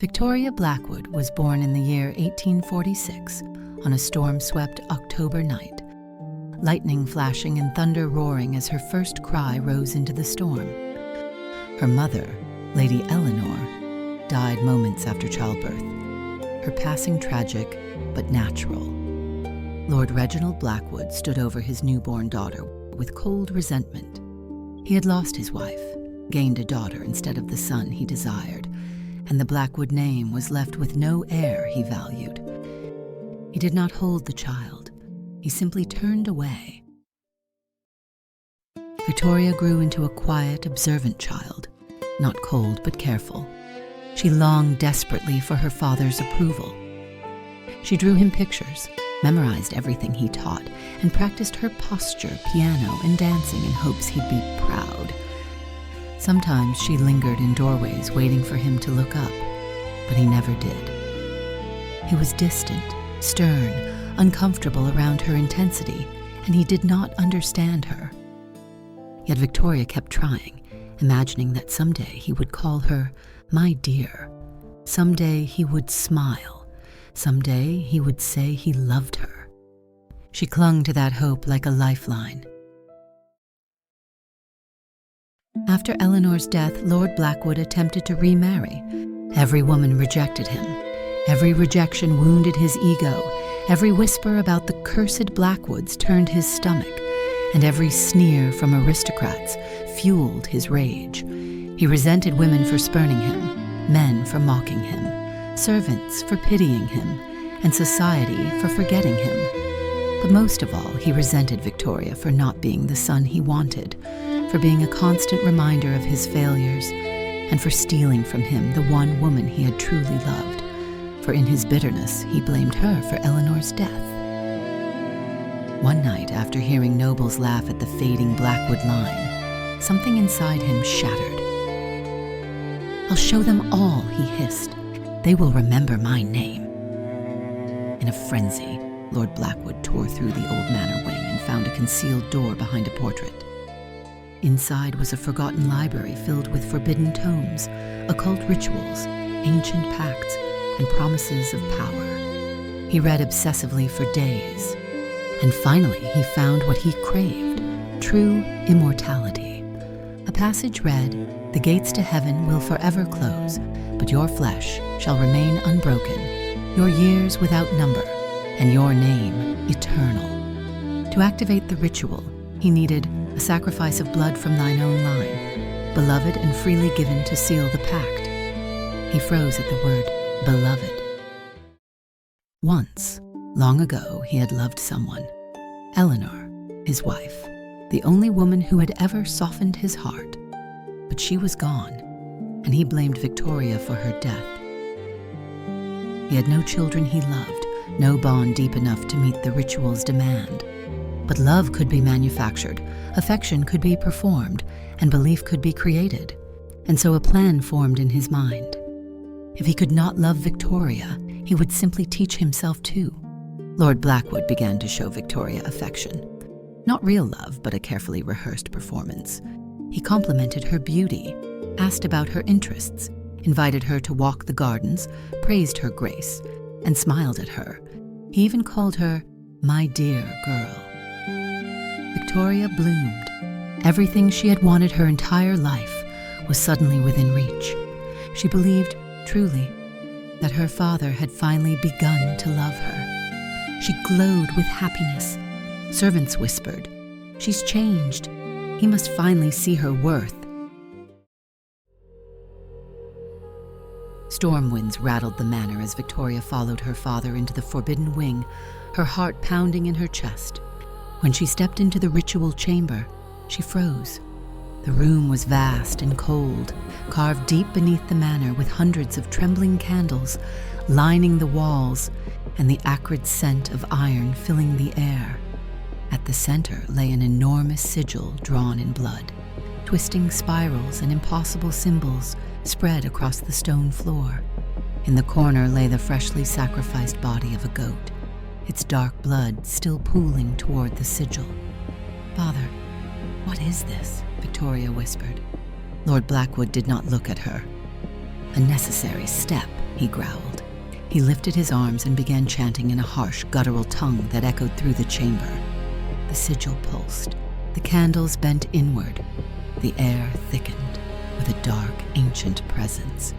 Victoria Blackwood was born in the year 1846 on a storm-swept October night, lightning flashing and thunder roaring as her first cry rose into the storm. Her mother, Lady Eleanor, died moments after childbirth, her passing tragic but natural. Lord Reginald Blackwood stood over his newborn daughter with cold resentment. He had lost his wife, gained a daughter instead of the son he desired, and the Blackwood name was left with no heir he valued. He did not hold the child. He simply turned away. Victoria grew into a quiet, observant child, not cold but careful. She longed desperately for her father's approval. She drew him pictures, memorized everything he taught, and practiced her posture, piano, and dancing in hopes he'd be proud. Sometimes she lingered in doorways waiting for him to look up, but he never did. He was distant, stern, uncomfortable around her intensity, and he did not understand her. Yet Victoria kept trying, imagining that someday he would call her "my dear." Someday he would smile. Someday he would say he loved her. She clung to that hope like a lifeline. After Eleanor's death, Lord Blackwood attempted to remarry. Every woman rejected him. Every rejection wounded his ego. Every whisper about the cursed Blackwoods turned his stomach, and every sneer from aristocrats fueled his rage. He resented women for spurning him, men for mocking him, servants for pitying him, and society for forgetting him. But most of all, he resented Victoria for not being the son he wanted, for being a constant reminder of his failures, and for stealing from him the one woman he had truly loved, for in his bitterness he blamed her for Eleanor's death. One night, after hearing nobles laugh at the fading Blackwood line, something inside him shattered. "I'll show them all," he hissed. "They will remember my name." In a frenzy, Lord Blackwood tore through the old manor wing and found a concealed door behind a portrait. Inside was a forgotten library filled with forbidden tomes, occult rituals, ancient pacts, and promises of power. He read obsessively for days, and finally he found what he craved, true immortality. A passage read, "The gates to heaven will forever close, but your flesh shall remain unbroken, your years without number, and your name eternal." To activate the ritual, he needed a sacrifice of blood from thine own line, beloved and freely given to seal the pact. He froze at the word beloved. Once, long ago, he had loved someone, Eleanor, his wife, the only woman who had ever softened his heart. But she was gone, and he blamed Victoria for her death. He had no children he loved, no bond deep enough to meet the ritual's demand. But love could be manufactured, affection could be performed, and belief could be created. And so a plan formed in his mind. If he could not love Victoria, he would simply teach himself too. Lord Blackwood began to show Victoria affection. Not real love, but a carefully rehearsed performance. He complimented her beauty, asked about her interests, invited her to walk the gardens, praised her grace, and smiled at her. He even called her "my dear girl." Victoria bloomed. Everything she had wanted her entire life was suddenly within reach. She believed, truly, that her father had finally begun to love her. She glowed with happiness. Servants whispered, "She's changed. He must finally see her worth." Storm winds rattled the manor as Victoria followed her father into the forbidden wing, her heart pounding in her chest. When she stepped into the ritual chamber, she froze. The room was vast and cold, carved deep beneath the manor with hundreds of trembling candles lining the walls and the acrid scent of iron filling the air. At the center lay an enormous sigil drawn in blood. Twisting spirals and impossible symbols spread across the stone floor. In the corner lay the freshly sacrificed body of a goat, its dark blood still pooling toward the sigil. "Father, what is this?" Victoria whispered. Lord Blackwood did not look at her. "A necessary step," he he growled. He lifted his arms and began chanting in a harsh, guttural tongue that echoed through the chamber. The sigil pulsed. The candles bent inward. The air thickened with a dark, ancient presence.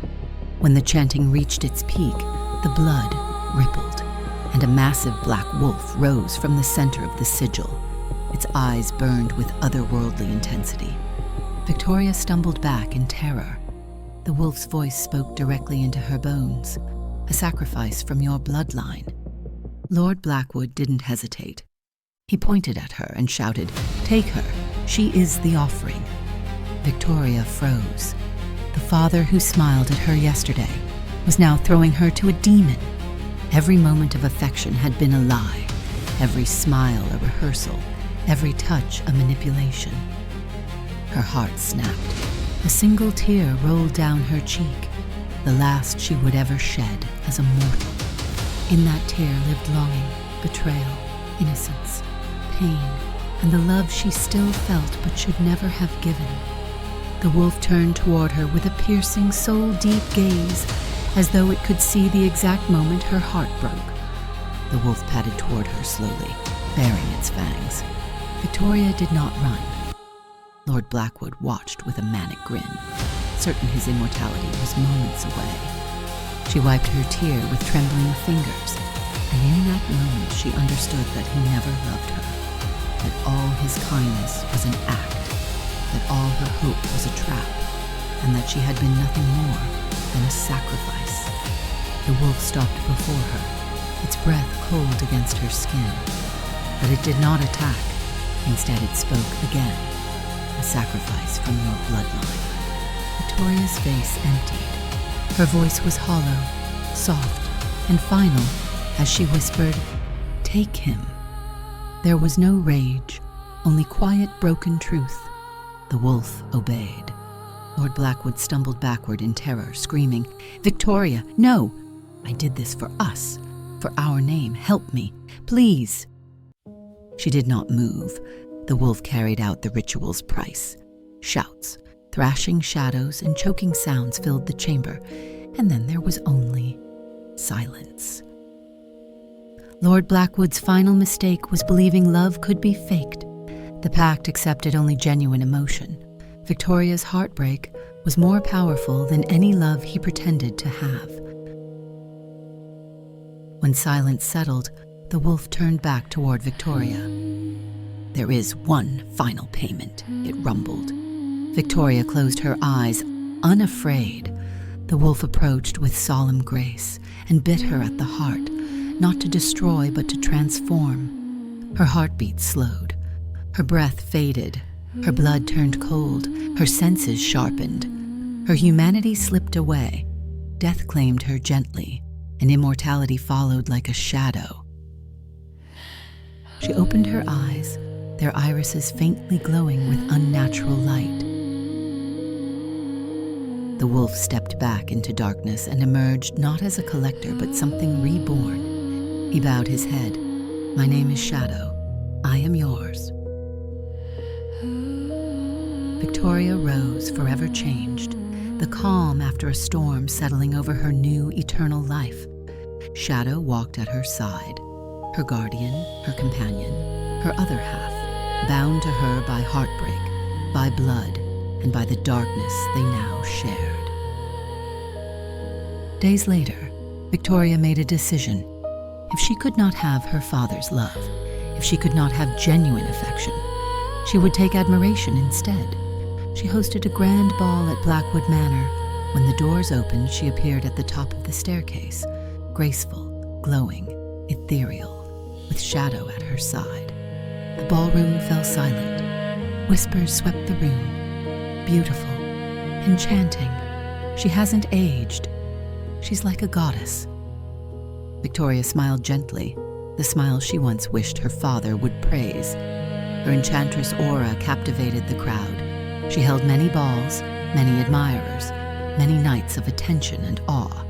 When the chanting reached its peak, the blood rippled, and a massive black wolf rose from the center of the sigil. Its eyes burned with otherworldly intensity. Victoria stumbled back in terror. The wolf's voice spoke directly into her bones. A sacrifice from your bloodline. Lord Blackwood didn't hesitate. He pointed at her and shouted, "Take her. She is the offering." Victoria froze. The father who smiled at her yesterday was now throwing her to a demon. Every moment of affection had been a lie. Every smile a rehearsal. Every touch a manipulation. Her heart snapped. A single tear rolled down her cheek, the last she would ever shed as a mortal. In that tear lived longing, betrayal, innocence, pain, and the love she still felt but should never have given. The wolf turned toward her with a piercing, soul-deep gaze, as though it could see the exact moment her heart broke. The wolf padded toward her slowly, baring its fangs. Victoria did not run. Lord Blackwood watched with a manic grin, certain his immortality was moments away. She wiped her tear with trembling fingers, and in that moment she understood that he never loved her, that all his kindness was an act, that all her hope was a trap, and that she had been nothing more than a sacrifice. The wolf stopped before her, its breath cold against her skin, but it did not attack. Instead it spoke again. A sacrifice from your bloodline. Victoria's face emptied. Her voice was hollow, soft, and final as she whispered, "Take him." There was no rage, only quiet, broken truth. The wolf obeyed. Lord Blackwood stumbled backward in terror, screaming, "Victoria, no! I did this for us, for our name. Help me, please." She did not move. The wolf carried out the ritual's price. Shouts, thrashing shadows, and choking sounds filled the chamber, and then there was only silence. Lord Blackwood's final mistake was believing love could be faked. The pact accepted only genuine emotion. Victoria's heartbreak was more powerful than any love he pretended to have. When silence settled, the wolf turned back toward Victoria. "There is one final payment," it rumbled. Victoria closed her eyes, unafraid. The wolf approached with solemn grace and bit her at the heart, not to destroy but to transform. Her heartbeat slowed. Her breath faded. Her blood turned cold. Her senses sharpened. Her humanity slipped away. Death claimed her gently, and immortality followed like a shadow. She opened her eyes, their irises faintly glowing with unnatural light. The wolf stepped back into darkness and emerged not as a collector but something reborn. He bowed his head. "My name is Shadow. I am yours." Victoria rose, forever changed, the calm after a storm settling over her new eternal life. Shadow walked at her side, her guardian, her companion, her other half, bound to her by heartbreak, by blood, and by the darkness they now shared. Days later, Victoria made a decision. If she could not have her father's love, if she could not have genuine affection, she would take admiration instead. She hosted a grand ball at Blackwood Manor. When the doors opened, she appeared at the top of the staircase, graceful, glowing, ethereal, with Shadow at her side. The ballroom fell silent. Whispers swept the room. Beautiful, enchanting. She hasn't aged. She's like a goddess. Victoria smiled gently, the smile she once wished her father would praise. Her enchantress aura captivated the crowd. She held many balls, many admirers, many nights of attention and awe.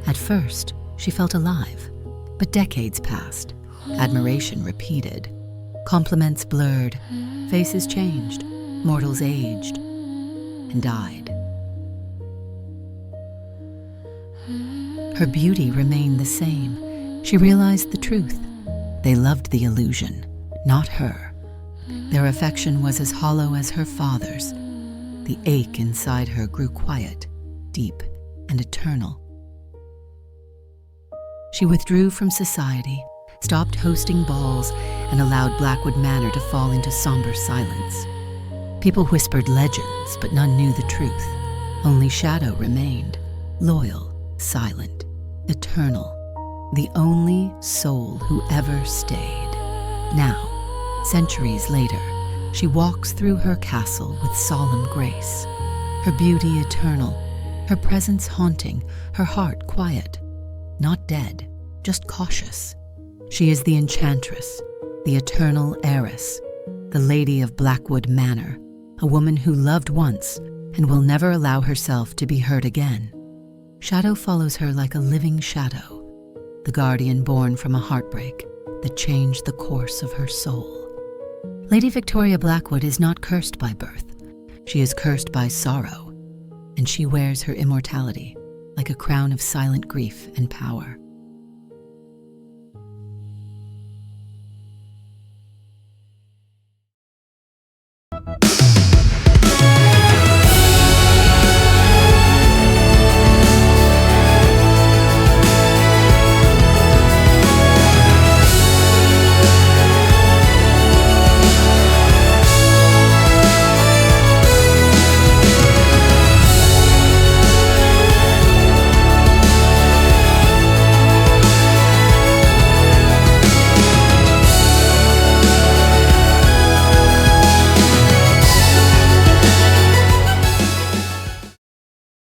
At first, she felt alive, but decades passed. Admiration repeated. Compliments blurred. Faces changed. Mortals aged and died. Her beauty remained the same. She realized the truth. They loved the illusion, not her. Their affection was as hollow as her father's. The ache inside her grew quiet, deep, and eternal. She withdrew from society, stopped hosting balls, and allowed Blackwood Manor to fall into somber silence. People whispered legends, but none knew the truth. Only Shadow remained, loyal, silent, eternal, the only soul who ever stayed. Now, centuries later, she walks through her castle with solemn grace, her beauty eternal, her presence haunting, her heart quiet, not dead, just cautious. She is the enchantress, the eternal heiress, the Lady of Blackwood Manor, a woman who loved once and will never allow herself to be hurt again. Shadow follows her like a living shadow, the guardian born from a heartbreak that changed the course of her soul. Lady Victoria Blackwood is not cursed by birth. She is cursed by sorrow, and she wears her immortality like a crown of silent grief and power.